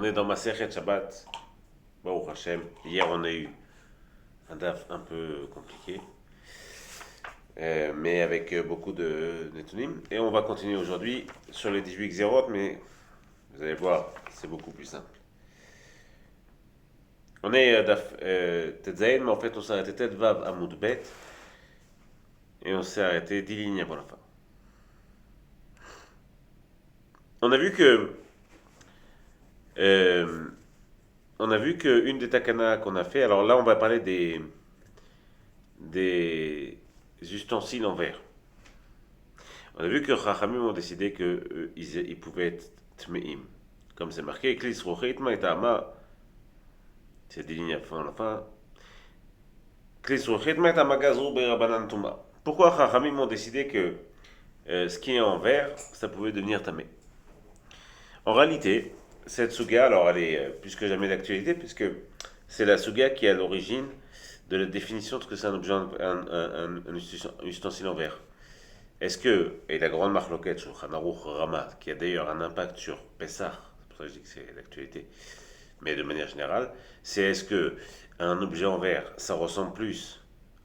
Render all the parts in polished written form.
On est dans Masechet Shabbat. Baruch Hashem. Hier, on a eu un daf un peu compliqué, mais avec beaucoup de Netunim. Et on va continuer aujourd'hui sur les 18 Xerot, mais vous allez voir, c'est beaucoup plus simple. On est daf Tetzaïn, mais en fait, on s'est arrêté Tet Vav Amoud Bet, et on s'est arrêté 10 lignes avant la fin. On a vu que euh, une des takanas qu'on a fait, alors là on va parler des ustensiles en verre. On a vu que Chachamim ont décidé qu'ils pouvaient être tmeim. Comme c'est marqué, Klis rochit ma'etama, c'est des lignes à la fin. Klis rochit ma'etama gazru berabanan tuma. Pourquoi Chachamim ont décidé que ce qui est en verre, ça pouvait devenir tamé? En réalité, cette suga, alors elle est plus que jamais d'actualité, puisque c'est la suga qui est à l'origine de la définition de ce que c'est un objet, un ustensile en verre. Est-ce que, et la grande marloquette sur Hanaruch Rama, qui a d'ailleurs un impact sur Pessah, c'est pour ça que je dis que c'est l'actualité, mais de manière générale, c'est est-ce que un objet en verre, ça ressemble plus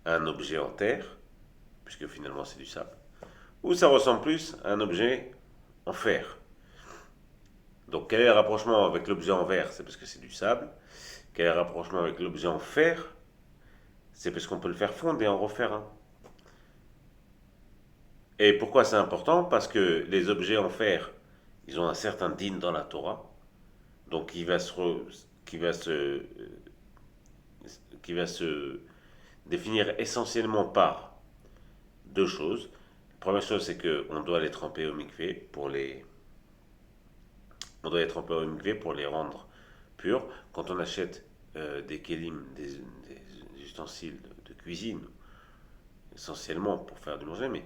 à un objet en terre, puisque finalement c'est du sable, ou ça ressemble plus à un objet en fer. Donc quel est le rapprochement avec l'objet en verre? C'est parce que c'est du sable. Quel est le rapprochement avec l'objet en fer? C'est parce qu'on peut le faire fondre et en refaire un. Et pourquoi c'est important? Parce que les objets en fer, ils ont un certain din dans la Torah, donc qui va se définir essentiellement par deux choses. La première chose, c'est qu'on doit les tremper au mikvé on doit les tremper au mikvé pour les rendre purs. Quand on achète des kelim, des ustensiles de cuisine, essentiellement pour faire du manger, mais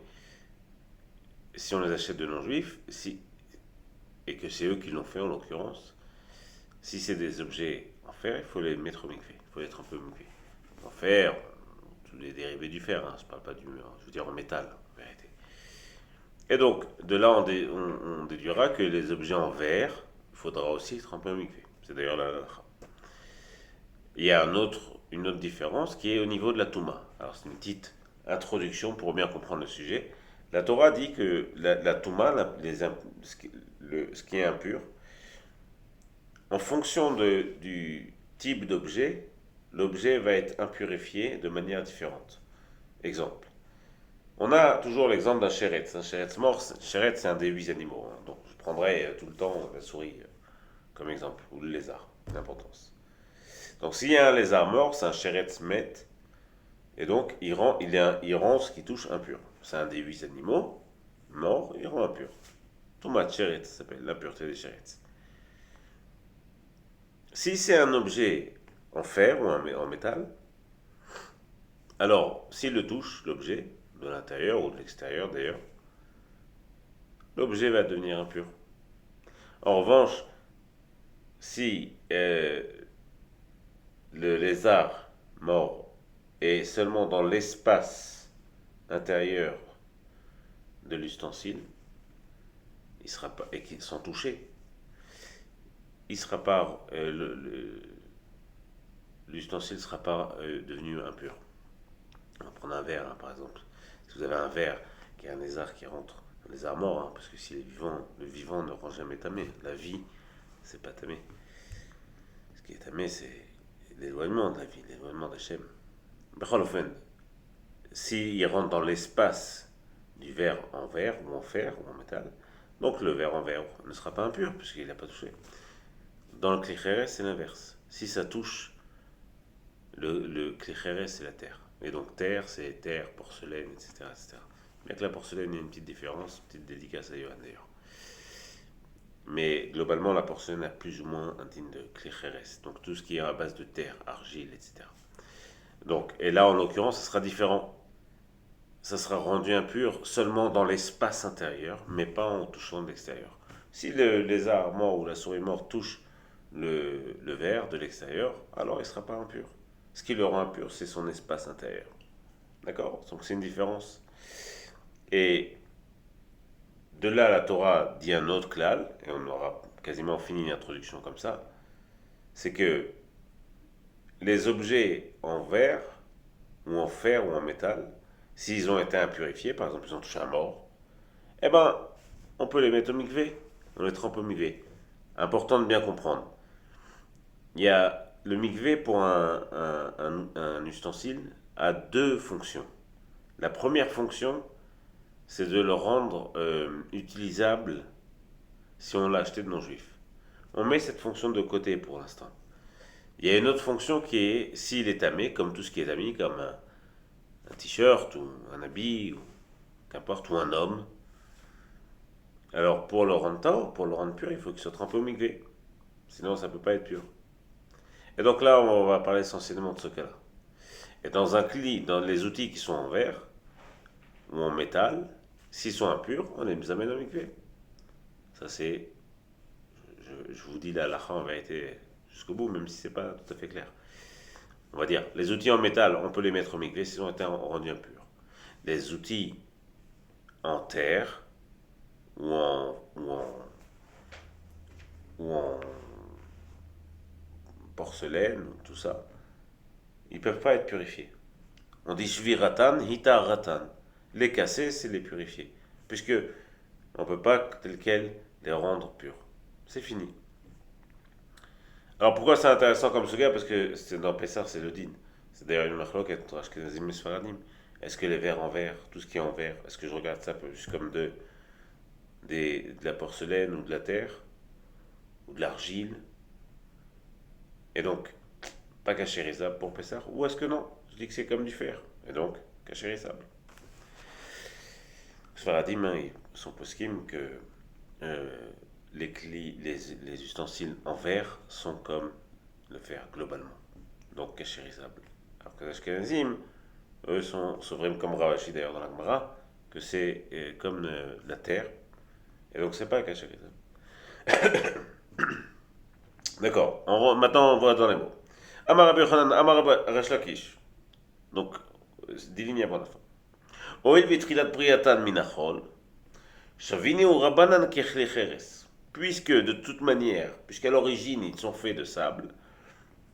si on les achète de non-juifs, et que c'est eux qui l'ont fait en l'occurrence, si c'est des objets en fer, il faut les mettre au mikvé, il faut les tremper au mikvé. En fer, tous les dérivés du fer, je ne parle pas je veux dire en métal, en vérité. Et donc, de là, on déduira que les objets en verre, il faudra aussi les tremper au mikvé. C'est d'ailleurs la. Il y a une autre différence qui est au niveau de la Touma. Alors, c'est une petite introduction pour bien comprendre le sujet. La Torah dit que la Touma, ce qui est impur, en fonction du type d'objet, l'objet va être impurifié de manière différente. Exemple. On a toujours l'exemple d'un chéretz. Un chéretz mort, chéretz c'est un des 8 animaux. Donc je prendrais tout le temps la souris comme exemple, ou le lézard, d'importance. Donc s'il y a un lézard mort, c'est un chéretz met, et donc il rend ce qui touche impur. C'est un des 8 animaux, mort, il rend impur. Tomat chéretz, ça s'appelle l'impureté des chéretz. Si c'est un objet en fer ou en métal, alors s'il le touche, l'objet, de l'intérieur ou de l'extérieur d'ailleurs, l'objet va devenir impur. En revanche, si le lézard mort est seulement dans l'espace intérieur de l'ustensile, il sera pas, et sans toucher, il sera pas l'ustensile ne sera pas devenu impur. On va prendre un verre, par exemple. Si vous avez un verre qui est un lézard qui rentre, un lézard mort, parce que s'il est vivant, le vivant ne rend jamais tamé. La vie, c'est pas tamé. Ce qui est tamé, c'est l'éloignement de la vie, l'éloignement d'Hachem. S'il rentre dans l'espace du verre ou en fer ou en métal, donc le verre en verre ne sera pas impur puisqu'il n'a pas touché. Dans le Kli c'est l'inverse. Si ça touche, le Kli c'est la terre. Et donc terre, c'est terre, porcelaine, etc. etc. Mais avec la porcelaine, il y a une petite différence, une petite dédicace à Johan d'ailleurs. Mais globalement, la porcelaine a plus ou moins un digne de Kli. Donc tout ce qui est à base de terre, argile, etc. Donc, et là, en l'occurrence, ça sera différent. Ça sera rendu impur seulement dans l'espace intérieur, mais pas en touchant de l'extérieur. Si le lézard mort ou la souris morte touche le verre de l'extérieur, alors il ne sera pas impur. Ce qui le rend impur, c'est son espace intérieur. D'accord? Donc c'est une différence. Et de là, la Torah dit un autre klal, et on aura quasiment fini l'introduction comme ça. c'est que les objets en verre, ou en fer, ou en métal, s'ils ont été impurifiés, par exemple, ils ont touché un mort, eh ben, on peut les mettre au mikvé. On les trempe au mikvé. Important de bien comprendre. Il y a le mikvé pour un ustensile a deux fonctions. La première fonction, c'est de le rendre utilisable si on l'a acheté de non-juif. On met cette fonction de côté pour l'instant. Il y a une autre fonction qui est s'il est tamé, comme tout ce qui est tamé, comme un t-shirt ou un habit, ou qu'importe, ou un homme. Alors pour le rendre tahor, pour le rendre pur, il faut qu'il soit trempé au mikvé. Sinon ça ne peut pas être pur. Et donc là, on va parler essentiellement de ce cas-là. Et dans un cli, dans les outils qui sont en verre ou en métal, s'ils sont impurs, on les amène au mikvé. Ça c'est, je vous dis la halakha en vérité jusqu'au bout, même si c'est pas tout à fait clair. On va dire, les outils en métal, on peut les mettre au mikvé s'ils ont été rendus impurs. Les outils en terre ou en porcelaine, tout ça, ils ne peuvent pas être purifiés. On dit shviratan, hitaratan. Les casser, c'est les purifier. Puisque on ne peut pas, tel quel, les rendre purs. C'est fini. Alors pourquoi c'est intéressant comme ce gars? Parce que c'est dans Pessar, c'est le din. C'est d'ailleurs une marloquette entre Ashkenazim et Sfaradim. Est-ce que les verres en verre, tout ce qui est en verre, est-ce que je regarde ça juste comme de la porcelaine ou de la terre ou de l'argile? Et donc, pas cachérisable pour Pessar? Ou est-ce que non? Je dis que c'est comme du fer. Et donc, cachérisable. Sfaradim, hein, ils sont poskim que les ustensiles en verre sont comme le fer globalement, donc cachérisables. Alors que les Ashkenazim, eux, sont vraiment comme Ravashi d'ailleurs dans la Gemara, que c'est comme la terre, et donc c'est pas cachérisable. D'accord, maintenant on voit dans les mots. Amar Rabbi Yochanan, Amar Resh Lakish. Donc, 10 lignes avant la fin. Oil vitrilat briatan minachol, shavini ou rabanan kechli cheres. Puisque de toute manière, puisqu'à l'origine ils sont faits de sable,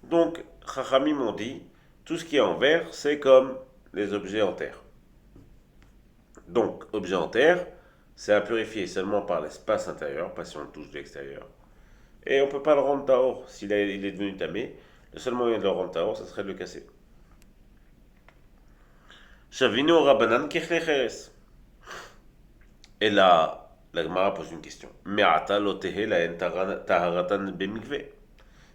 donc Chachamim ont dit, tout ce qui est en verre, c'est comme les objets en terre. Donc, objet en terre, c'est à purifier seulement par l'espace intérieur, pas si on le touche de l'extérieur. Et on ne peut pas le rendre tahor. S'il il est devenu tamé, le seul moyen de le rendre tahor, ça serait de le casser. Shavino Rabanan Kechlecheres. Et là, la Gemara pose une question. Me'ata lotehe la taharatan bemikve.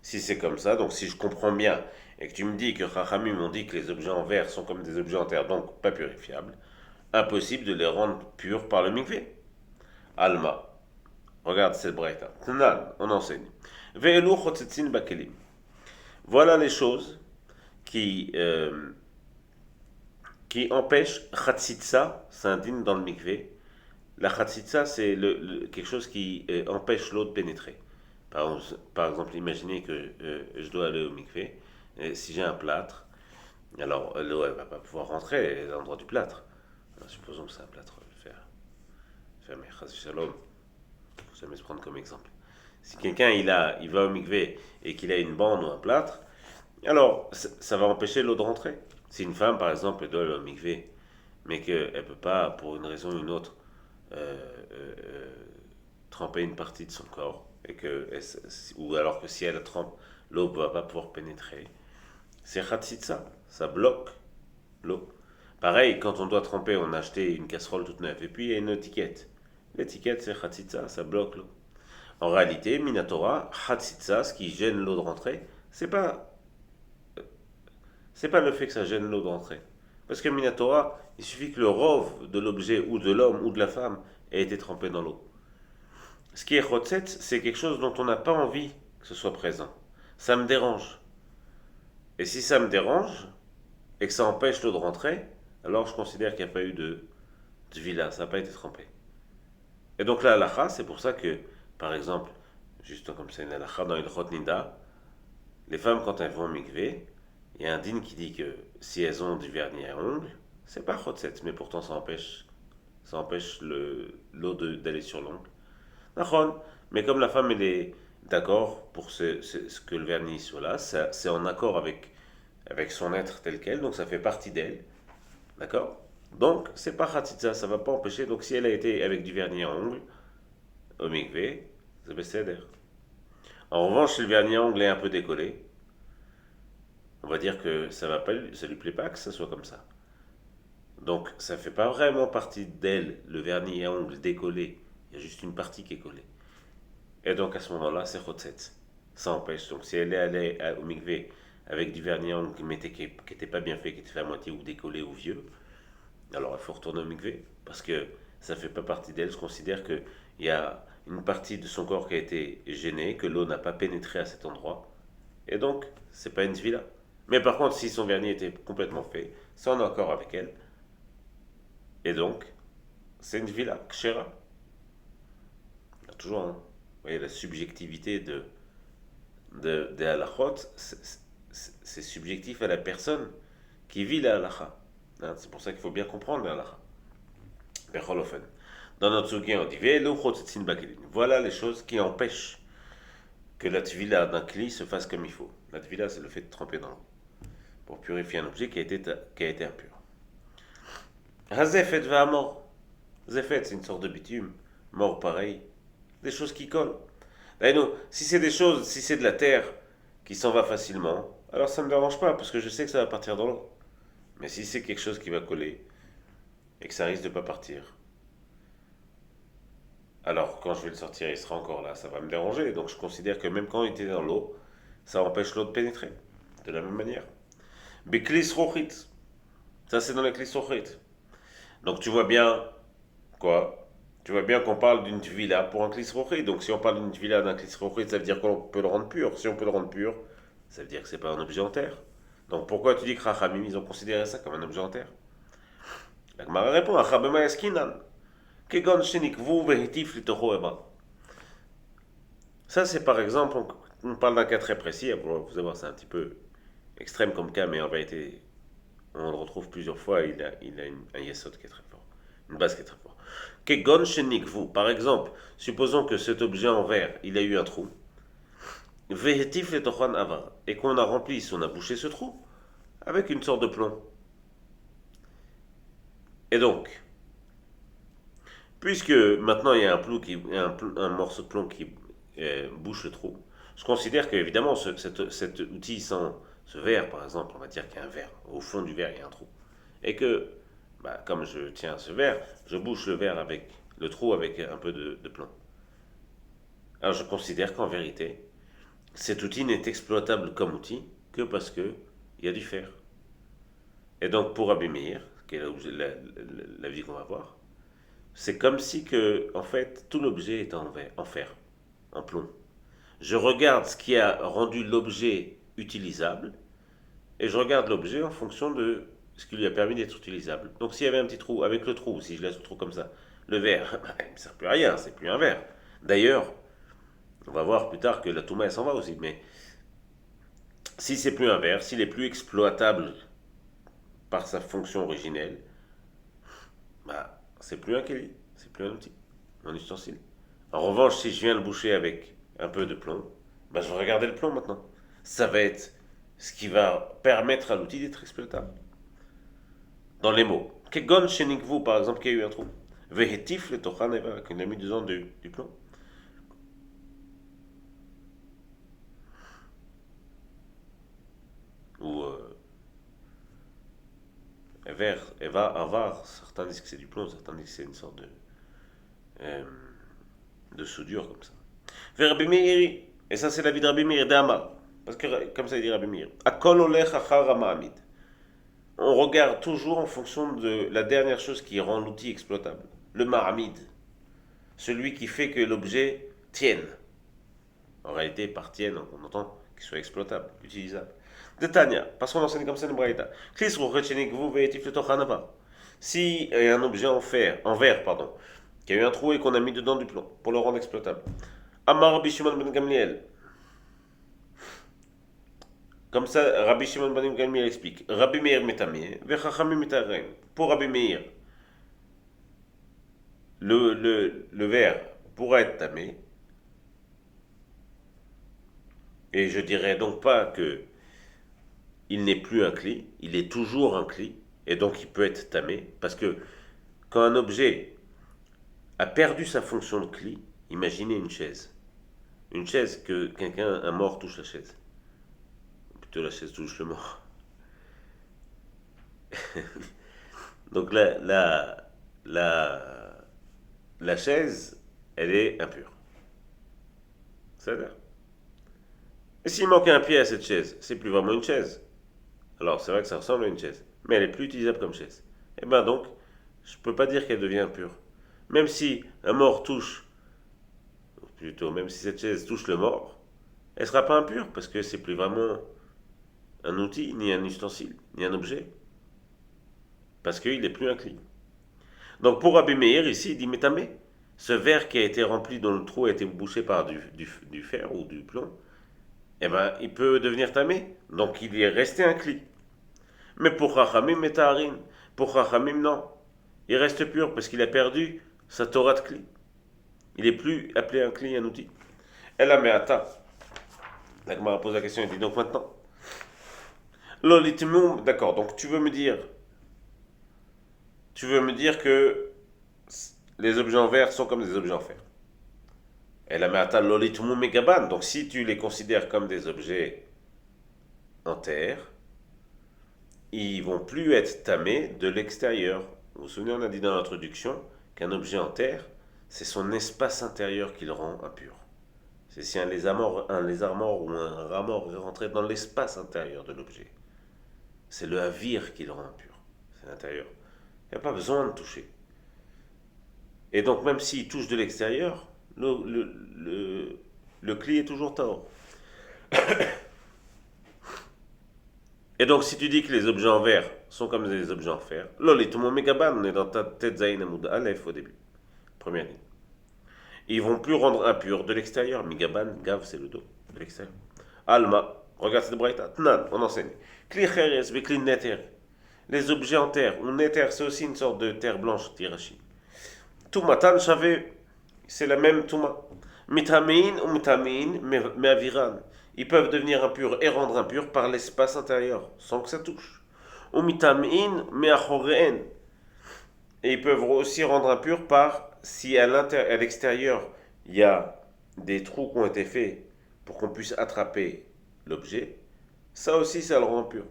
Si c'est comme ça, donc si je comprends bien, et que tu me dis que Chachamim m'ont dit que les objets en verre sont comme des objets en terre, donc pas purifiables, impossible de les rendre purs par le mikvé. Alma. Regarde cette braïta. Tnan, on enseigne. Ve'elu chotzetzin bakelim. Voilà les choses qui empêchent chatzitza, c'est un din dans le mikvé. La chatzitza, c'est quelque chose qui empêche l'eau de pénétrer. Par exemple, imaginez que je dois aller au mikvé. Si j'ai un plâtre, alors l'eau elle va pas pouvoir rentrer à l'endroit du plâtre. Alors, supposons que c'est un plâtre fermé. Chas shalom. Faut jamais se prendre comme exemple. Si quelqu'un il va au mikvé et qu'il a une bande ou un plâtre, alors ça va empêcher l'eau de rentrer. Si une femme, par exemple, elle doit aller au mikvé, mais qu'elle ne peut pas, pour une raison ou une autre, euh, euh, euh, tremper une partie de son corps, ou alors que si elle trempe, l'eau ne va pas pouvoir pénétrer, c'est khatsitsa, ça bloque l'eau. Pareil, quand on doit tremper, on a acheté une casserole toute neuve, et puis il y a une étiquette. L'étiquette, c'est khatsitsa, ça bloque l'eau. En réalité, Minatora, khatsitsa, ce qui gêne l'eau de rentrer, c'est pas le fait que ça gêne l'eau de rentrer. Parce que Minatora, il suffit que le rove de l'objet ou de l'homme ou de la femme ait été trempé dans l'eau. Ce qui est chotset, c'est quelque chose dont on n'a pas envie que ce soit présent. Ça me dérange. Et si ça me dérange, et que ça empêche l'eau de rentrer, alors je considère qu'il n'y a pas eu de vila, ça n'a pas été trempé. Et donc la halakha, c'est pour ça que, par exemple, juste comme c'est une halakha dans une chot nida, les femmes quand elles vont mikvé, il y a un din qui dit que si elles ont du vernis à ongles, c'est pas chotset, mais pourtant ça empêche l'eau d'aller sur l'ongle. Nachon, mais comme la femme d'accord pour ce que le vernis soit là, c'est en accord avec son être tel quel, donc ça fait partie d'elle, d'accord. Donc, c'est pas khatitza, ça va pas empêcher. Donc, si elle a été avec du vernis à ongles, au mikvé, c'est besséder. En revanche, si le vernis à ongles est un peu décollé, on va dire que ça va pas, ça lui plaît pas que ça soit comme ça. Donc, ça fait pas vraiment partie d'elle, le vernis à ongles décollé. Il y a juste une partie qui est collée. Et donc, à ce moment-là, c'est chotset. Ça empêche. Donc, si elle est allée au mikvé avec du vernis à ongles qui était pas bien fait, qui était fait à moitié ou décollé ou vieux, alors il faut retourner au mikvé. Parce que ça fait pas partie d'elle. Je considère qu'il y a une partie de son corps qui a été gênée, que l'eau n'a pas pénétré à cet endroit. Et donc, c'est pas une tvila. Mais par contre, si son vernis était complètement fait, c'est en accord avec elle. Et donc, c'est une tvila, kshera. Il y a toujours, hein. Vous voyez, la subjectivité des halachot, c'est subjectif à la personne qui vit la halacha. Hein, c'est pour ça qu'il faut bien comprendre la halacha. Becholofen. Dans notre souki, on dit Ve'elu chotzetzin bakelin. Voilà les choses qui empêchent que la tvila d'un kli se fasse comme il faut. La tvila, c'est le fait de tremper dans l'eau pour purifier un objet qui a été impur. Hazefet va mort. Zefet, c'est une sorte de bitume. Mort pareil. Des choses qui collent. D'ailleurs, si c'est des choses, si c'est de la terre qui s'en va facilement, alors ça ne me dérange pas parce que je sais que ça va partir dans l'eau. Mais si c'est quelque chose qui va coller et que ça risque de ne pas partir, alors quand je vais le sortir, il sera encore là, ça va me déranger. Donc je considère que même quand il était dans l'eau, ça empêche l'eau de pénétrer. De la même manière. Beklis rochit. Ça, c'est dans la klis rochit. Donc tu vois bien, quoi? Tu vois bien qu'on parle d'une villa pour un klis rochit. Donc si on parle d'une villa d'un klis rochit, ça veut dire qu'on peut le rendre pur. Si on peut le rendre pur, ça veut dire que c'est pas un objet en terre. Donc pourquoi tu dis que Rachamim, ils ont considéré ça comme un objet en terre? La Gemara répond, Achabema eskinan. Kegon shenikvu vehitif litocho eba. Ça, c'est par exemple, on parle d'un cas très précis. Vous allez voir, c'est un petit peu extrême comme cas, mais en vérité, on le retrouve plusieurs fois. Il a un yesod qui est très fort, une base qui est très forte. Kegon shenikvu. Par exemple, supposons que cet objet en verre, il a eu un trou. Vehitif litochan avar. Et qu'on a rempli, si on a bouché ce trou, avec une sorte de plomb. Et donc, puisque maintenant il y a un morceau de plomb qui bouche le trou, je considère qu'évidemment cet outil sans ce verre, par exemple, on va dire qu'il y a un verre, au fond du verre il y a un trou, et que, bah, comme je tiens ce verre, je bouche le verre avec le trou avec un peu de plomb. Alors je considère qu'en vérité, cet outil n'est exploitable comme outil que parce que il y a du fer. Et donc pour Rabbi Meir, qui est la vie qu'on va voir, c'est comme si que, en fait, tout l'objet est en fer, en plomb. Je regarde ce qui a rendu l'objet utilisable et je regarde l'objet en fonction de ce qui lui a permis d'être utilisable. Donc s'il y avait un petit trou, avec le trou, si je laisse le trou comme ça, le verre, il ne sert plus à rien, c'est plus un verre. D'ailleurs, on va voir plus tard que la touma elle s'en va aussi, mais si c'est plus un verre, s'il est plus exploitable par sa fonction originelle, bah, c'est plus un keli, c'est plus un outil, un ustensile. En revanche, si je viens le boucher avec un peu de plomb, bah, je vais regarder le plomb maintenant. Ça va être ce qui va permettre à l'outil d'être exploitable. Dans les mots. Kegon shenikvu, par exemple, qui a eu un trou. Vehetif le tochan eva, qu'il a mis dedans du plomb. Ou eva, avar. Certains disent que c'est du plomb, certains disent que c'est une sorte euh, de soudure comme ça. Rabbi Meir, et ça c'est la vie de Rabbi Meir d'Amar. Parce que comme ça il dit Rabbi Meir. Akol olech achar ma'amid. On regarde toujours en fonction de la dernière chose qui rend l'outil exploitable. Le ma'amid. Celui qui fait que l'objet tienne. En réalité, par tienne, on entend qu'il soit exploitable, utilisable. De Tanya, parce qu'on enseigne comme ça le Braïta. Si il y a un objet en verre, pardon, qui a eu un trou et qu'on a mis dedans du plomb pour le rendre exploitable. Amar Rabbi Shimon ben Gamliel. Comme ça, Rabbi Shimon ben Gamliel explique. Rabbi Meir metamé, vechachamim metarein. Pour Rabbi Meir, le verre pourra être tamé. Et je dirais donc pas que il n'est plus un cli, il est toujours un cli, et donc il peut être tamé, parce que quand un objet a perdu sa fonction de cli, imaginez une chaise. Une chaise que quelqu'un, un mort, touche la chaise. Plutôt la chaise touche le mort. Donc la, la chaise, elle est impure. C'est-à-dire. Et s'il manquait un pied à cette chaise, c'est plus vraiment une chaise. Alors c'est vrai que ça ressemble à une chaise, mais elle est plus utilisable comme chaise. Et bien donc, je ne peux pas dire qu'elle devient impure. Même si un mort touche, ou plutôt même si cette chaise touche le mort, elle ne sera pas impure parce que c'est plus vraiment un outil, ni un ustensile, ni un objet, parce qu'il n'est plus un cli. Donc pour Rabbi Meir, ici, il dit métamé. Ce verre qui a été rempli dont le trou a été bouché par du fer ou du plomb, eh ben, il peut devenir tamé. Donc il est resté un cli. Mais pour Chachamim, métaharin. Pour Chachamim, non. Il reste pur parce qu'il a perdu sa Torah de cli. Il n'est plus appelé un cli, un outil. Elle a meata. La Gemara pose la question, il dit donc maintenant. Lolitmum, d'accord, donc tu veux me dire que les objets en verre sont comme des objets en fer. Elle a meata lolitmum megaban, donc si tu les considères comme des objets en terre, ils vont plus être tamés de l'extérieur. Vous vous souvenez, on a dit dans l'introduction qu'un objet en terre, c'est son espace intérieur qui le rend impur. C'est si un lézard mort ou un rat mort est rentré dans l'espace intérieur de l'objet. C'est le havir qui le rend impur. C'est l'intérieur. Il n'y a pas besoin de toucher. Et donc, même s'il touche de l'extérieur, le cli est toujours tort. Et donc, si tu dis que les objets en verre sont comme des objets en fer, lol, et tout mon mégaban, on est dans ta tête Zayn Amoud Aleph au début. Première ligne. Ils vont plus rendre impur de l'extérieur. Migaban, gav, c'est le dos de l'extérieur. Alma, regarde cette braïta. Tnan, on enseigne. Kli cheres, kli neter. Les objets en terre, ou neter, c'est aussi une sorte de terre blanche, tirachi. Tumatan, chavé, c'est la même tuma. Mitamin ou mitamin, meaviran. Ils peuvent devenir impurs et rendre impurs par l'espace intérieur, sans que ça touche. Ou mitamin, meachoreen. Et ils peuvent aussi rendre impurs par si à l'extérieur il y a des trous qui ont été faits pour qu'on puisse attraper l'objet, ça aussi ça le rend impur.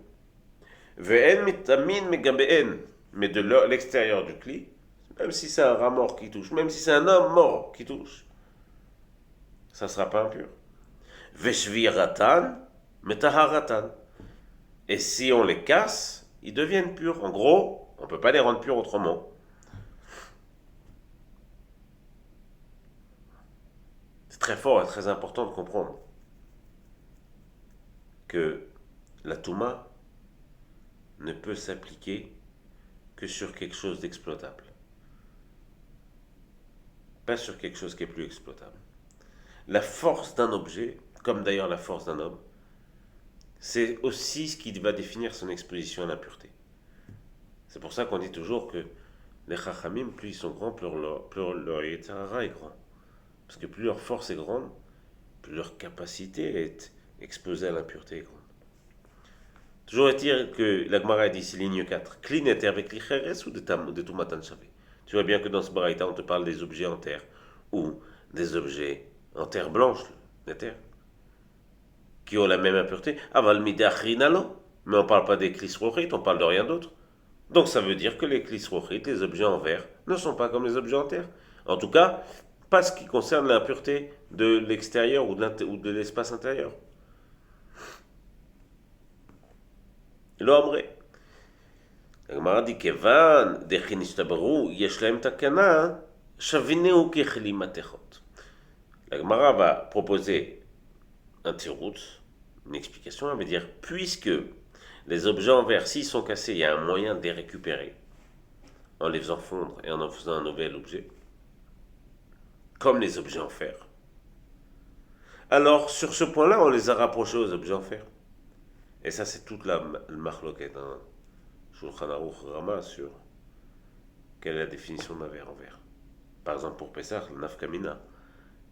Ve'en mitamin megabeen, mais de l'extérieur du cli, même si c'est un rat mort qui touche, même si c'est un homme mort qui touche, ça ne sera pas impur. Ve'shviratan metaharatan. Et si on les casse, ils deviennent purs. En gros, on ne peut pas les rendre purs autrement. C'est très fort et très important de comprendre que la Touma ne peut s'appliquer que sur quelque chose d'exploitable. Pas sur quelque chose qui est plus exploitable. La force d'un objet, comme d'ailleurs la force d'un homme, c'est aussi ce qui va définir son exposition à l'impureté. C'est pour ça qu'on dit toujours que les Chachamim, plus ils sont grands, plus leur Yetzirara est grand. Parce que plus leur force est grande, plus leur capacité à être exposée à l'impureté est grande. Toujours est-il que la Gemara dit ici, ligne 4, Klin était avec l'icheres ou de Tumatan Shavé. Tu vois bien que dans ce baraïta, on te parle des objets en terre ou des objets en terre blanche, la terre, qui ont la même impureté. Aval midachrinalo. Mais on ne parle pas des klisrochit, on parle de rien d'autre. Donc ça veut dire que les klisrochit, les objets en verre, ne sont pas comme les objets en terre. En tout cas, pas ce qui concerne l'impureté de l'extérieur ou de l'espace intérieur. לא הגמרא dit כיוון דכן השתברו, יש להם תקנה, שווינהו ככלי מתכות. La Gemara va proposer un tirout, une explication, elle veut dire, puisque les objets en verre, s'ils sont cassés, il y a un moyen de les récupérer, en les faisant fondre et en faisant un nouvel objet, comme les objets en fer. Alors, sur ce point-là, on les a rapprochés aux objets en fer. Et ça, c'est toute la marloquette, hein. Shulchan Aruch Rama sur quelle est la définition d'un verre en verre. Par exemple, pour Pessah, le nafkamina.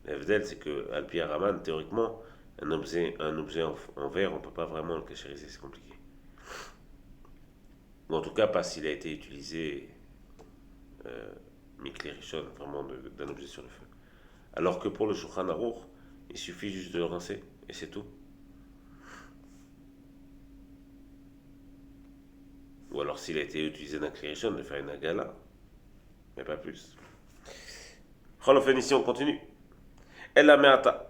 L'Evdel, c'est que Alpi Araman, théoriquement, Un objet en verre, on ne peut pas vraiment le cachériser, c'est compliqué. Ou en tout cas, pas s'il a été utilisé, euh, Mikli Rishon, vraiment d'un objet sur le feu. Alors que pour le Shulchan Aruch, il suffit juste de le rincer, et c'est tout. Ou alors s'il a été utilisé d'un Kli Rishon, de faire une agala, mais pas plus. Cholofen, ici on continue. Elle a meata.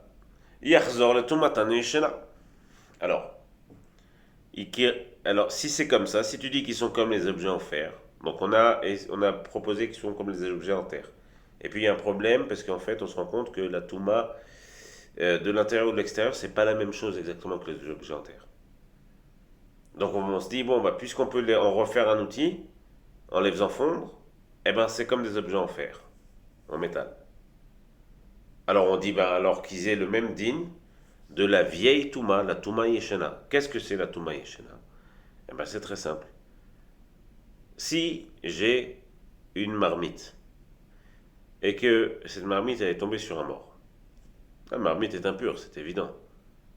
Yachzor le tumatan yeshena. Alors, alors, si c'est comme ça, si tu dis qu'ils sont comme les objets en fer, donc on a proposé qu'ils sont comme les objets en terre. Et puis il y a un problème parce qu'en fait, on se rend compte que la Touma, de l'intérieur ou de l'extérieur, c'est pas la même chose exactement que les objets en terre. Donc on se dit, bon, bah, puisqu'on peut en refaire un outil, en les faisant fondre, eh ben c'est comme des objets en fer, en métal. Alors on dit, bah, alors qu'ils aient le même digne de la vieille Touma, la Touma Yeshena. Qu'est-ce que c'est la Touma Yeshena? Eh ben c'est très simple. Si j'ai une marmite et que cette marmite elle est tombée sur un mort, la marmite est impure, c'est évident.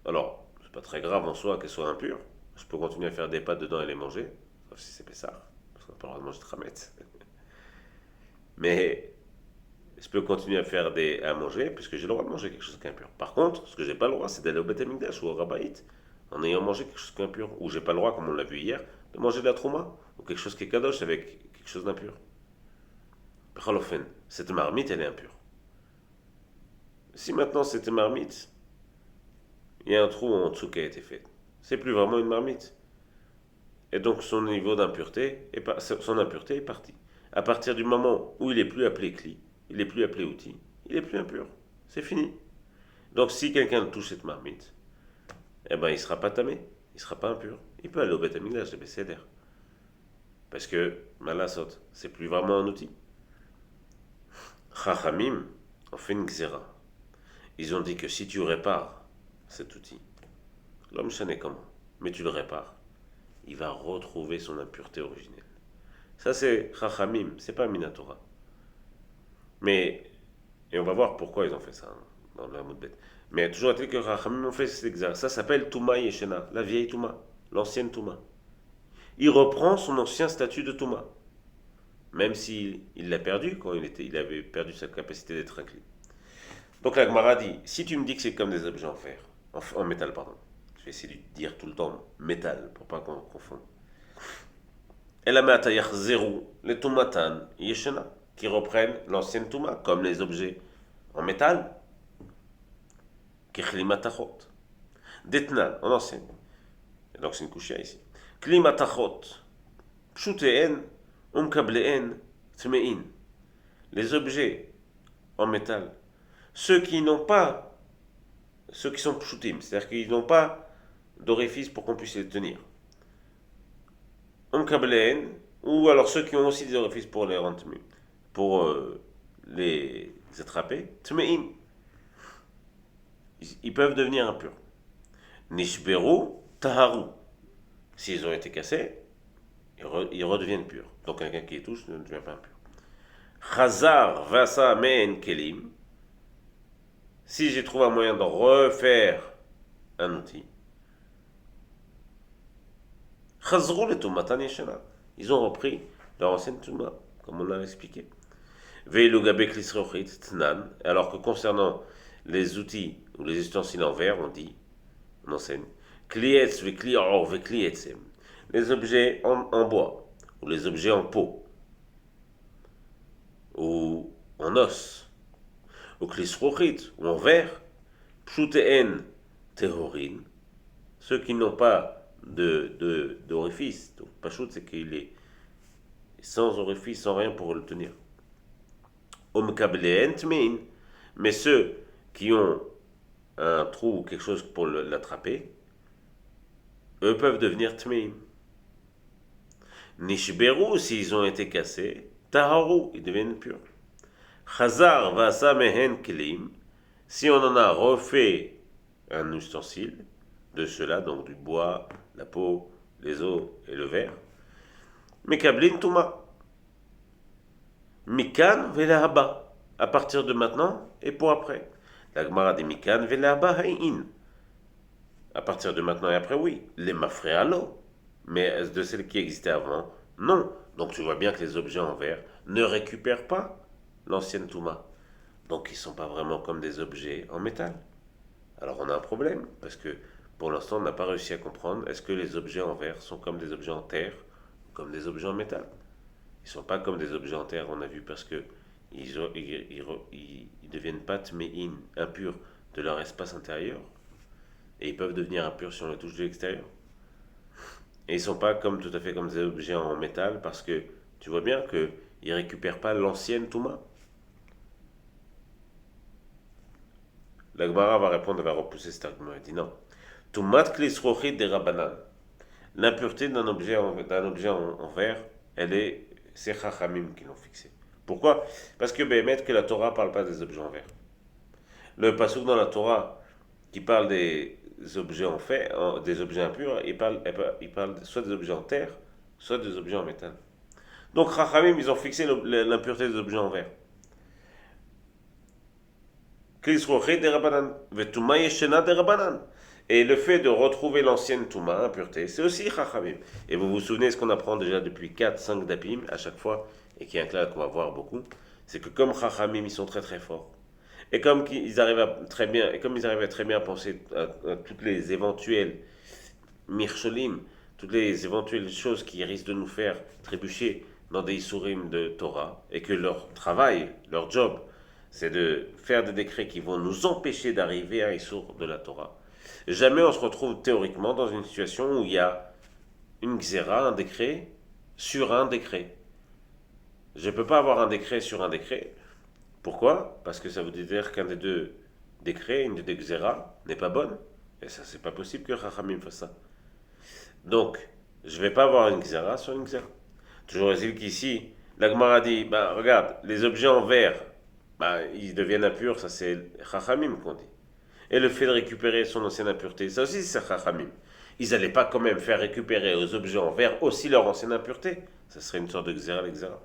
Alors, c'est pas très grave en soi qu'elle soit impure. Je peux continuer à faire des pâtes dedans et les manger, sauf si c'est Pessah, parce qu'on n'a pas le droit de manger de Khametz. Mais je peux continuer à manger puisque j'ai le droit de manger quelque chose qui est impur. Par contre, ce que j'ai pas le droit, c'est d'aller au Beth Amikdash ou au Rabbait en ayant mangé quelque chose qui est impur. Ou j'ai pas le droit, comme on l'a vu hier, de manger de la trouma ou quelque chose qui est kadosh avec quelque chose d'impur. Bechalofen, cette marmite, elle est impure. Si maintenant cette marmite, il y a un trou en dessous qui a été fait, c'est plus vraiment une marmite. Et donc son niveau d'impureté, son impureté est partie. À partir du moment où il est plus appelé cli, il est plus appelé outil, il est plus impur. C'est fini. Donc si quelqu'un touche cette marmite, eh ben il sera pas tamé, il sera pas impur. Il peut aller au Beth Amikdash, le Besséder. Parce que, malasot, c'est plus vraiment un outil. Chachamim ont fait une xéra. Ils ont dit que si tu répares cet outil, l'homme chané comment, mais tu le répares, il va retrouver son impureté originelle. Ça c'est Chachamim, c'est pas Minatora. Mais, et on va voir pourquoi ils ont fait ça dans le Hamoud Bet. Mais toujours est-il que Chachamim ont fait cet exercice. Ça s'appelle Touma Yeshena, la vieille Touma, l'ancienne Touma. Il reprend son ancien statut de Touma. Même s'il l'a perdu quand il avait perdu sa capacité d'être inclus. Donc la Gemara dit, si tu me dis que c'est comme des objets en fer, en métal, pardon, je vais essayer de dire tout le temps métal, pour pas qu'on confonde. Et la Me'atayach Zéru, les Tumatan, Yeshena, qui reprennent l'ancienne Touma, comme les objets en métal, Kechlimatachot. Detnan, en enseigne. Et donc c'est une couchia ici. Klimatachot, Pshuteen, Umkableen, Tmein. Les objets en métal, ceux qui sont pshutim, c'est-à-dire qu'ils n'ont pas d'orifice pour qu'on puisse les tenir. Umkableen, ou alors ceux qui ont aussi des orifices pour les rendre pour les attraper, Tmein. Ils peuvent devenir impurs. Nishberu, Taharu. S'ils ont été cassés, ils redeviennent purs. Donc quelqu'un qui les touche ne devient pas impur. Chazar, Vasa, Men, Kelim. Si j'ai trouvé un moyen de refaire un outil, Chazrou le Tumatan Yeshena. Ils ont repris leur ancienne Tuma, comme on l'a expliqué. Veilu Gabe Klisrochit, Tnan. Alors que concernant les outils ou les ustensiles en verre, on enseigne, Klietz ve Klior ve Klietzem. Les objets en bois, ou les objets en peau, ou en os, ou Klisrochit, ou en verre, Pshuteen Tehorin. Ceux qui n'ont pas d'orifice, donc Pashut, c'est qu'il est sans orifice, sans rien pour le tenir. Omkableen Tmein. Mais ceux qui ont un trou ou quelque chose pour l'attraper, eux peuvent devenir Tmeim. Nishberu, s'ils ont été cassés, Taharu, ils deviennent purs. Chazar Vasa Mehen Kelim. Si on en a refait un ustensile de cela, donc du bois, la peau, les os et le verre, Mekablin Touma. Mikan Velahaba. À partir de maintenant et pour après. La Gemara dit Mikan Velahaba Haïn. À partir de maintenant et après, oui. Les mafréalo. Mais de celles qui existaient avant, non. Donc tu vois bien que les objets en verre ne récupèrent pas l'ancienne Touma. Donc ils ne sont pas vraiment comme des objets en métal. Alors on a un problème, parce que pour l'instant on n'a pas réussi à comprendre est-ce que les objets en verre sont comme des objets en terre, comme des objets en métal. Ils ne sont pas comme des objets en terre, on a vu, parce que ils deviennent pas tme'in, impurs de leur espace intérieur, et ils peuvent devenir impurs si on les touche de l'extérieur. Et ils ne sont pas comme, tout à fait comme des objets en métal, parce que tu vois bien qu'ils ne récupèrent pas l'ancienne Touma. La Gemara va répondre, elle va repousser cet argument. Elle dit non. Toumat klisrochit des rabanan. L'impureté d'un objet en verre, c'est Chachamim qui l'ont fixé. Pourquoi? Parce que Béhémet, que la Torah ne parle pas des objets en verre. Le pasuk dans la Torah qui parle des objets en fer, des objets impurs, il parle soit des objets en terre, soit des objets en métal. Donc Chachamim, ils ont fixé l'impureté des objets en verre. Et le fait de retrouver l'ancienne Touma, impureté, c'est aussi Chachamim. Et vous vous souvenez ce qu'on apprend déjà depuis 4-5 dapim à chaque fois, et qui est un clair qu'on va voir beaucoup, c'est que comme Chachamim, ils sont très très forts, et comme ils arrivent très bien à penser à toutes les éventuelles mircholim, toutes les éventuelles choses qui risquent de nous faire trébucher dans des isurim de Torah, et que leur travail, leur job, c'est de faire des décrets qui vont nous empêcher d'arriver à un isur de la Torah. Jamais on se retrouve théoriquement dans une situation où il y a une xéra, un décret, sur un décret. Je ne peux pas avoir un décret sur un décret. Pourquoi? Parce que ça veut dire qu'un des deux décrets, une des deux xéra, n'est pas bonne. Et ça, c'est pas possible que Chachamim fasse ça. Donc, je ne vais pas avoir une xéra sur une xéra. Toujours est-il qu'ici, la Gemara dit, regarde, les objets en verre, ils deviennent impurs, ça c'est Chachamim qu'on dit. Et le fait de récupérer son ancienne impureté, ça aussi c'est Chachamim. Ils n'allaient pas quand même faire récupérer aux objets en verre aussi leur ancienne impureté. Ça serait une sorte de xéra, l'exéra.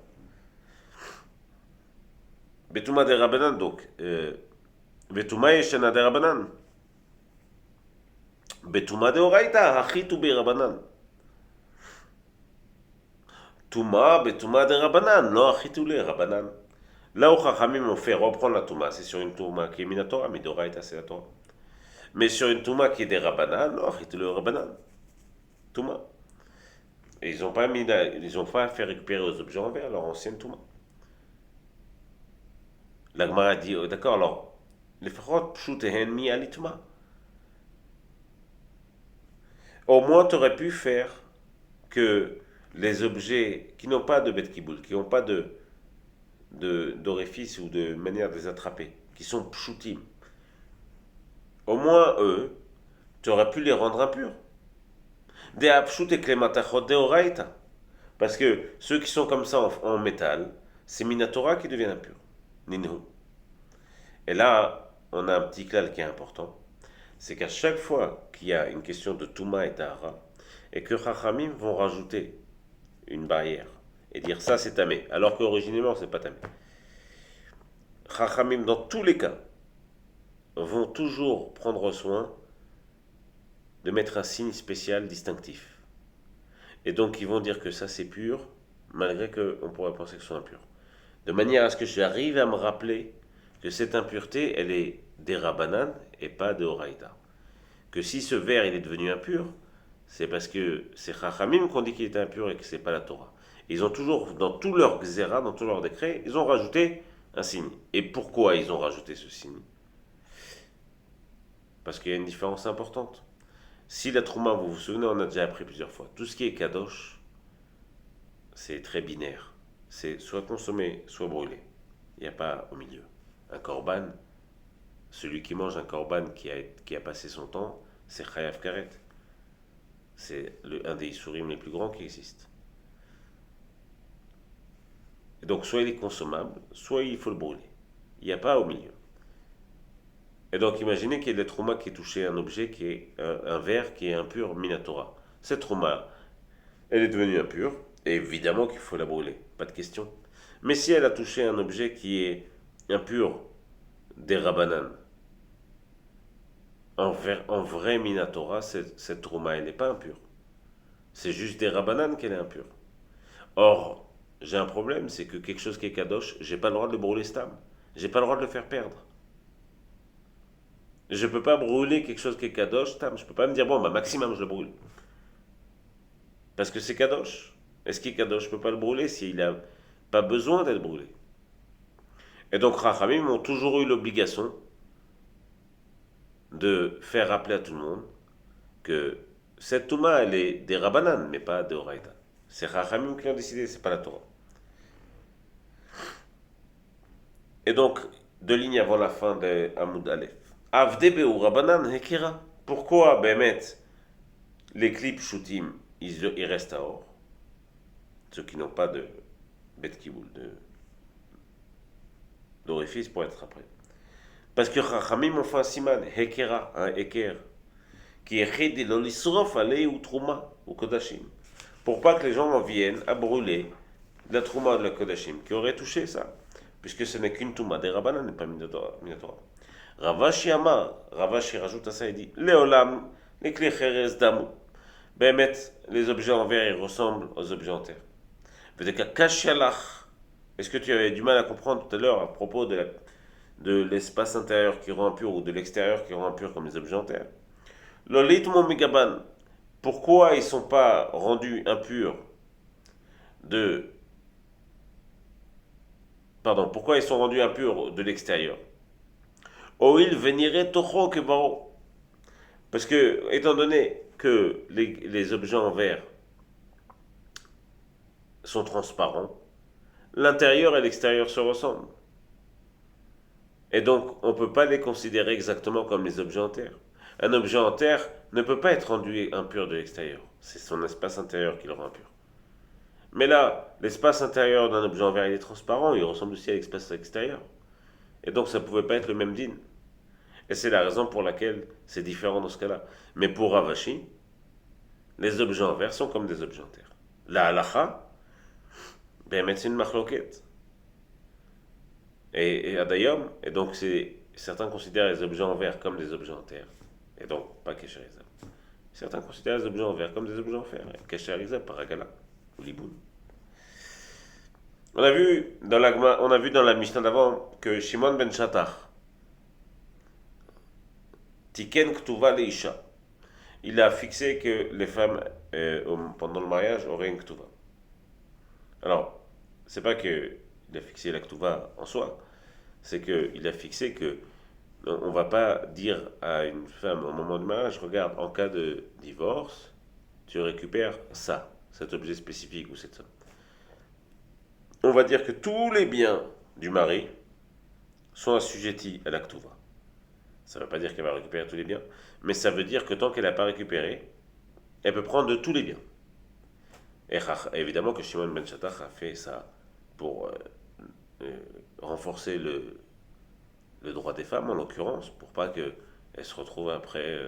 Betouma de Rabbanan, donc. Betouma yeshana de Rabbanan. Betouma de Oraita, hachitu be Rabbanan. Touma, Betouma de Rabbanan, non hachitu le Rabbanan. Là où Chachamim ont fait reprendre la Touma, c'est sur une Touma qui est Minatora, mais d'Oraita c'est la Torah. Mais sur une Touma qui est des Rabbanan, non hachitu le Rabbanan. Touma. Et ils n'ont pas fait récupérer aux objets en verre leur ancienne Touma. La Gemara dit, d'accord, alors, les Fachot pshutehen mi alitma. Au moins, tu aurais pu faire que les objets qui n'ont pas de bet kiboul, qui n'ont pas d'orifice ou de manière de les attraper, qui sont pshutim, au moins eux, tu aurais pu les rendre impurs. Des apshut et klematachot de oraita. Parce que ceux qui sont comme ça en métal, c'est Minatora qui deviennent impurs. Ninhu. Et là, on a un petit klal qui est important. C'est qu'à chaque fois qu'il y a une question de Touma et Tahara, et que Chachamim vont rajouter une barrière et dire ça c'est tamé, alors qu'originellement c'est pas tamé. Chachamim, dans tous les cas, vont toujours prendre soin de mettre un signe spécial distinctif. Et donc ils vont dire que ça c'est pur, malgré qu'on pourrait penser que ce soit impur. De manière à ce que j'arrive à me rappeler que cette impureté, elle est des Rabbanan et pas de Horaïta. Que si ce verre il est devenu impur, c'est parce que c'est Chachamim qu'on dit qu'il était impur et que c'est pas la Torah. Ils ont toujours, dans tout leur xéra, dans tout leur décret, ils ont rajouté un signe. Et pourquoi ils ont rajouté ce signe? Parce qu'il y a une différence importante. Si la Trouma, vous vous souvenez, on a déjà appris plusieurs fois, tout ce qui est Kadosh, c'est très binaire. C'est soit consommé, soit brûlé. Il n'y a pas au milieu. Un korban, celui qui mange un korban qui a passé son temps, c'est Chayav Karet. C'est un des isurim les plus grands qui existent. Et donc soit il est consommable, soit il faut le brûler. Il n'y a pas au milieu. Et donc imaginez qu'il y a des traumas qui est touché un objet qui est un verre qui est impur minatora. Cette trauma, elle est devenue impure, et évidemment qu'il faut la brûler, pas de question. Mais si elle a touché un objet qui est impur des Rabbanan, En vrai Minatora, cette Trouma, elle n'est pas impure. C'est juste des Rabbanan qu'elle est impure. Or, j'ai un problème, c'est que quelque chose qui est Kadosh, j'ai pas le droit de le brûler stam. J'ai pas le droit de le faire perdre. Je peux pas brûler quelque chose qui est Kadosh stam. Je peux pas me dire, bon, bah maximum, je le brûle. Parce que c'est Kadosh. Et ce qui est Kadosh, je peux pas le brûler s'il a pas besoin d'être brûlé. Et donc, Rachamim ont toujours eu l'obligation de faire rappeler à tout le monde que cette Touma, elle est des Rabbanan, mais pas de Horaïta. C'est Rachamim qui ont décidé, c'est pas la Torah. Et donc, deux lignes avant la fin de Hamoud Aleph. Avdebe ou Rabbanan Hekira. Pourquoi, Bemet, les clips shootim, ils restent à or? Ceux qui n'ont pas de Bet Kiboul, d'orifice pour être après. Parce que Chachamim ont fait un siman, Hekera, un Heker, qui est Chedi l'olisrof alei ou Trouma, ou Kodashim. Pour pas que les gens en viennent à brûler la Trouma de la Kodashim, qui aurait touché ça. Puisque ce n'est qu'une Touma des Rabbanan, n'est pas Minatora. Ravashi Amar, Ravashi rajoute à ça et dit Léolam, les clés Cheres Damou. Bémet, les objets en verre, ils ressemblent aux objets en terre. Est-ce que tu avais du mal à comprendre tout à l'heure à propos de l'espace intérieur qui rend impur ou de l'extérieur qui rend impur comme les objets en terre? Lolit mon megaban, pourquoi ils ne sont pas rendus impurs de. Pardon, pourquoi ils sont rendus impurs de l'extérieur? Oil venirait tocho kebaro. Parce que, étant donné que les objets en verre sont transparents, l'intérieur et l'extérieur se ressemblent. Et donc, on ne peut pas les considérer exactement comme les objets en terre. Un objet en terre ne peut pas être rendu impur de l'extérieur. C'est son espace intérieur qui le rend impur. Mais là, l'espace intérieur d'un objet en verre, il est transparent, il ressemble aussi à l'espace extérieur. Et donc, ça ne pouvait pas être le même din. Et c'est la raison pour laquelle c'est différent dans ce cas-là. Mais pour Ravashi, les objets en verre sont comme des objets en terre. La halacha, ben, c'est une machloket. Et Adayom, et donc certains considèrent les objets en verre comme des objets en terre. Et donc, pas Kesherizah. Certains considèrent les objets en verre comme des objets en fer. Kesherizah, Paragala, ou Liboun. On a vu dans la Mishnah d'avant que Shimon ben Shattach, Tiken Ktuva Leisha, il a fixé que les femmes, pendant le mariage, auraient une Ktuva. Alors, c'est pas qu'il a fixé la Ktuva en soi, c'est qu'il a fixé que on va pas dire à une femme au moment du mariage, regarde, en cas de divorce, tu récupères ça, cet objet spécifique ou cette somme. On va dire que tous les biens du mari sont assujettis à la Ktuva. Ça ne veut pas dire qu'elle va récupérer tous les biens, mais ça veut dire que tant qu'elle n'a pas récupéré, elle peut prendre de tous les biens. Et évidemment que Shimon ben Shattach a fait ça pour renforcer le droit des femmes, en l'occurrence, pour pas qu'elles se retrouvent après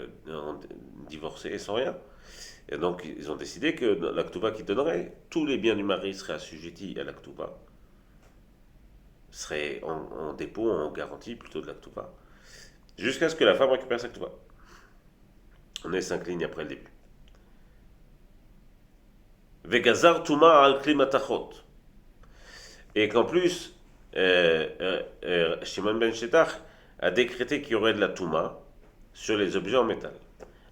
divorcées et sans rien. Et donc, ils ont décidé que la Ktuva qui donnerait, tous les biens du mari seraient assujettis à la Ktuva, seraient en dépôt, en garantie plutôt de la Ktuva, jusqu'à ce que la femme récupère sa Ktuva. On est 5 lignes après le début. Vegazar Tuma al Klimatachot. Et qu'en plus, Shimon ben Shattach a décrété qu'il y aurait de la Touma sur les objets en métal.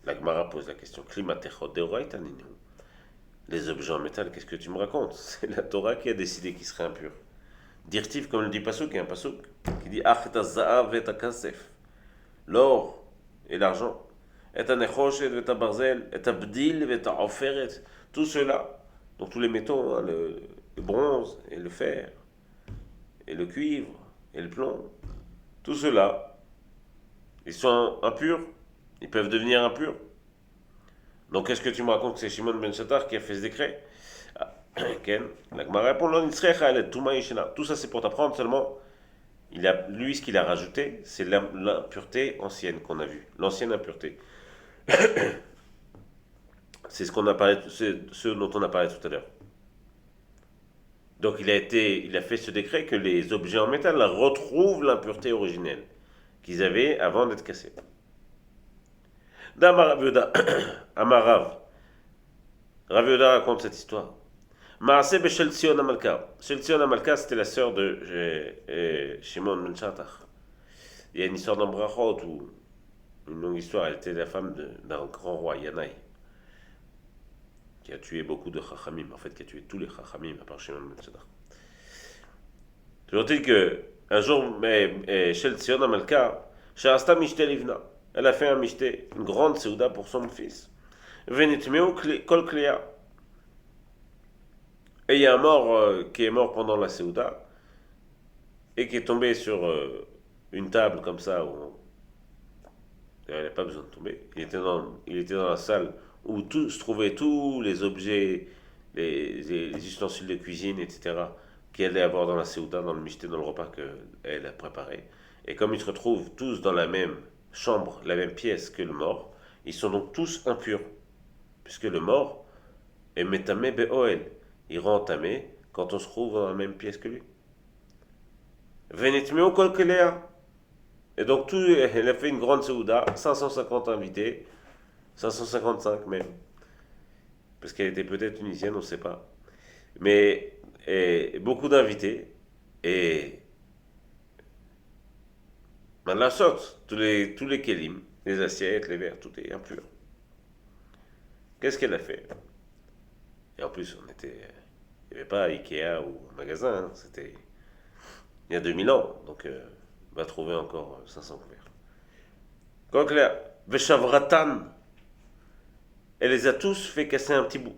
La Gemara pose la question, Klimatechot deoraita ninu. Les objets en métal, qu'est-ce que tu me racontes? C'est la Torah qui a décidé qu'ils seraient impurs. Dirtiv, comme le dit Pasuk, il y a un Pasuk qui dit Ach et za'av et kasef. L'or et l'argent. Et nechoshet et barzel, et bdil et oferet. Tout cela, donc tous les métaux, hein, le bronze et le fer, et le cuivre, et le plomb, tout cela, ils sont impurs, ils peuvent devenir impurs. Donc qu'est-ce que tu me racontes que c'est Shimon ben Shattach qui a fait ce décret? Ken, la Gemara répond, tout ça c'est pour t'apprendre seulement, lui ce qu'il a rajouté, c'est l'impureté ancienne qu'on a vue, l'ancienne impureté. C'est ce dont on a parlé tout à l'heure. Donc il a fait ce décret que les objets en métal retrouvent l'impureté originelle qu'ils avaient avant d'être cassés. D'Amar Rav Yehuda, Amarav. Rav Yehuda raconte cette histoire. Maaseh Beshel Tzion Amalka. Shel Tzion Amalka, c'était la sœur de Shimon Ben Shattach. Il y a une histoire dans Brachot où, une longue histoire, elle était la femme d'un grand roi, Yanaï, qui a tué beaucoup de Chachamim, en fait, qui a tué tous les Chachamim, à part Shimon Ben Shattach. Toujours est-il que, un jour, Shel Tzion Amalka, Sha'asta Mishte Livna, elle a fait un Mishte, une grande Seuda pour son fils. Venitmeu Kol Klea. Et il y a un mort qui est mort pendant la Seuda et qui est tombé sur une table comme ça où il n'avait pas besoin de tomber. Il était dans la salle où se trouvaient tous les objets, les ustensiles de cuisine, etc., qu'elle allait avoir dans la Seuda, dans le michté, dans le repas qu'elle a préparé. Et comme ils se retrouvent tous dans la même chambre, la même pièce que le mort, ils sont donc tous impurs, puisque le mort est metamé be'oel. Il rend tamé quand on se trouve dans la même pièce que lui. Venitmeo kol kelea. Et donc, elle a fait une grande Seuda, 550 invités, 555 même. Parce qu'elle était peut-être tunisienne, on ne sait pas. Mais beaucoup d'invités. Et la sorte, tous les kelim, les assiettes, les verres, tout est impur. Qu'est-ce qu'elle a fait? Et en plus, il n'y avait pas Ikea ou un magasin, hein, c'était il y a 2000 ans, donc on va trouver encore 500 couverts. Quand la Veshavratan, elle les a tous fait casser un petit bout.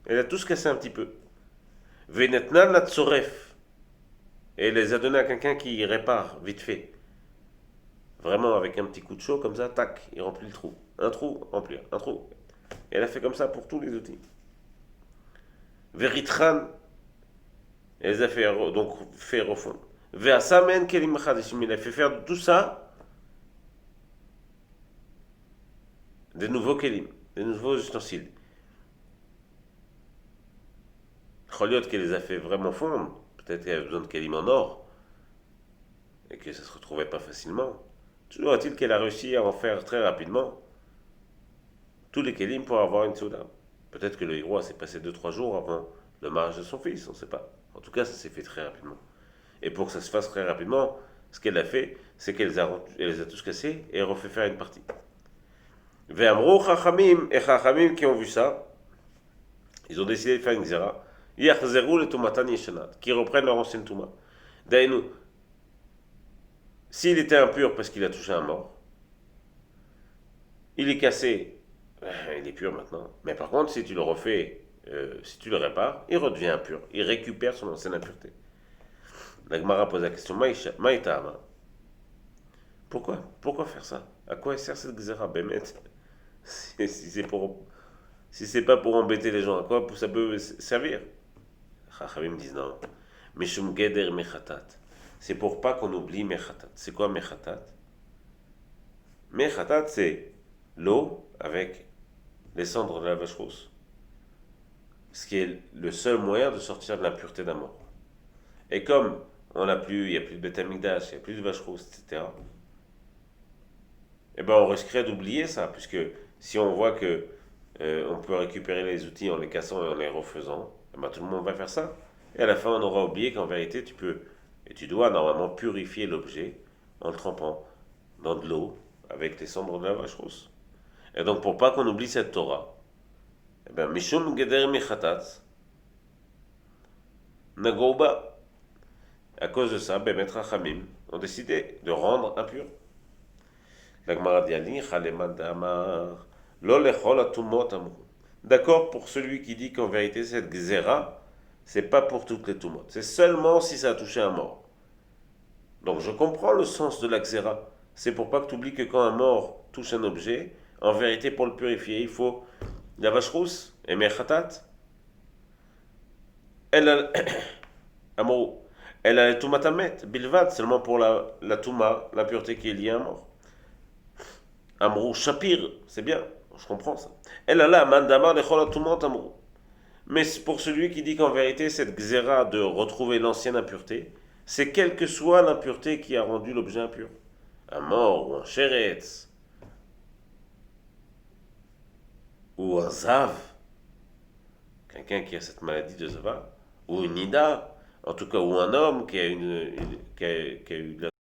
Elle a tous cassé un petit peu. Venetnan Natsoref, et elle les a donnés à quelqu'un qui répare vite fait. Vraiment avec un petit coup de chaud comme ça, tac, il remplit le trou. Un trou, remplir, un trou. Et elle a fait comme ça pour tous les outils. Veritran, elle les a fait, donc fait refondre. Veasamen kelim chadeshim, il a fait faire de tout ça des nouveaux kelim, des nouveaux ustensiles. Choliot qu'elle les a fait vraiment fondre, peut-être qu'elle avait besoin de kelim en or, et que ça se retrouvait pas facilement. Toujours est-il qu'elle a réussi à en faire très rapidement tous les kelim pour avoir une souda. Peut-être que le roi s'est passé 2-3 jours avant le mariage de son fils, on ne sait pas. En tout cas, ça s'est fait très rapidement. Et pour que ça se fasse très rapidement, ce qu'elle a fait, c'est qu'elle les a tous cassés et refait faire une partie. Ve'amro chachamim, et chachamim qui ont vu ça, ils ont décidé de faire une xéra. Yachzeru le tumatan yeshanat, qui reprennent leur ancienne touma. D'ailleurs, s'il était impur parce qu'il a touché un mort, il est cassé, il est pur maintenant. Mais par contre, si tu le refais, si tu le répares, il redevient impur. Il récupère son ancienne impureté. La Gemara pose la question, Maïtama. Pourquoi faire ça? À quoi sert cette xéra, Bémet? Si c'est pas pour embêter les gens, à quoi ça peut servir? Chachamim disent non. Mishum geder mechatat. C'est pour pas qu'on oublie mechatat. C'est quoi mechatat? Mechatat, c'est l'eau avec les cendres de la vache rousse. Ce qui est le seul moyen de sortir de l'impureté d'un mort. Et comme il n'y a plus de Beth Amikdash, il n'y a plus de vache rousse, etc., eh ben on risquerait d'oublier ça, puisque si on voit que on peut récupérer les outils en les cassant et en les refaisant, eh ben tout le monde va faire ça. Et à la fin, on aura oublié qu'en vérité, tu peux et tu dois normalement purifier l'objet en le trempant dans de l'eau avec les cendres de la vache rousse. Et donc, pour pas qu'on oublie cette Torah, eh ben, Mishum Geder Michatat, Nagouba, à cause de ça, Bemet Rachamim ont décidé de rendre impur. La Gemara dit Ali, Chaleman Damar, Lo lechol atumot amru. D'accord pour celui qui dit qu'en vérité, cette Gzera, c'est pas pour toutes les tumot. C'est seulement si ça a touché un mort. Donc, je comprends le sens de la Gzera. C'est pour pas que tu oublies que quand un mort touche un objet, en vérité, pour le purifier, il faut la vache rousse et mechatat. Elle a Amrou. Elle a le tumatamet, bilvad, seulement pour la touma, l'impureté qui est liée à un mort. Amrou shapir, c'est bien, je comprends ça. Elle a là, mandama de cholatumant amrou. Mais pour celui qui dit qu'en vérité, cette xéra de retrouver l'ancienne impureté, c'est quelle que soit l'impureté qui a rendu l'objet impur. Un mort ou un chéretz. ou un ZAV, quelqu'un qui a cette maladie de Zava, ou une NIDA, en tout cas, ou un homme qui a, qui a eu de